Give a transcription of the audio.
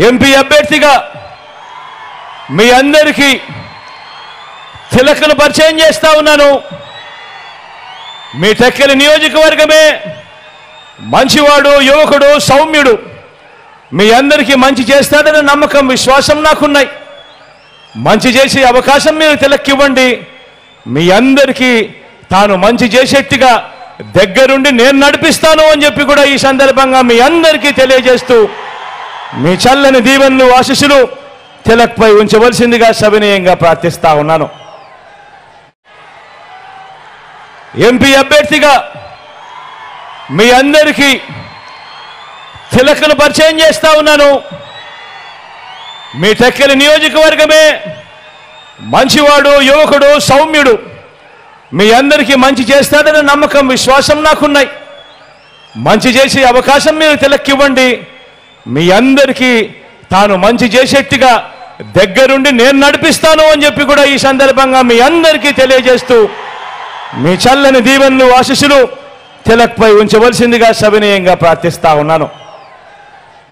MP అభ్యర్థిగా మీ అందరికీ తిలకను పరిచయం చేస్తా ఉన్నాను. మీ టెక్కలి నియోజకవర్గమే మంచివాడు, యువకుడు, సౌమ్యుడు, మీ అందరికీ మంచి చేస్తాడన్న నమ్మకం, విశ్వాసం నాకున్నాయి. మంచి చేసే అవకాశం మీరు తిలక్కివ్వండి. మీ అందరికీ తాను మంచి చేసేట్టుగా దగ్గరుండి నేను నడిపిస్తాను అని చెప్పి కూడా ఈ సందర్భంగా మీ అందరికీ తెలియజేస్తూ మీ చల్లని దీవెనలు, ఆశీస్సులు తిలక్పై ఉంచవలసిందిగా సవినయంగా ప్రార్థిస్తా ఉన్నాను. ఎంపీ అభ్యర్థిగా మీ అందరికీ తిలకను పరిచయం చేస్తా ఉన్నాను. మీ టెక్కలి నియోజకవర్గమే మంచివాడు, యువకుడు, సౌమ్యుడు, మీ అందరికీ మంచి చేస్తాడన్న నమ్మకం, విశ్వాసం నాకున్నాయి. మంచి చేసే అవకాశం మీరు తిలక్కివ్వండి. మీ అందరికీ తాను మంచి చేసేట్టుగా దగ్గరుండి నేను నడిపిస్తాను అని చెప్పి కూడా ఈ సందర్భంగా మీ అందరికీ తెలియజేస్తూ మీ చల్లని దీవెనలు, ఆశీస్సులు తిలక్పై ఉంచవలసిందిగా సవినయంగా ప్రార్థిస్తా ఉన్నాను.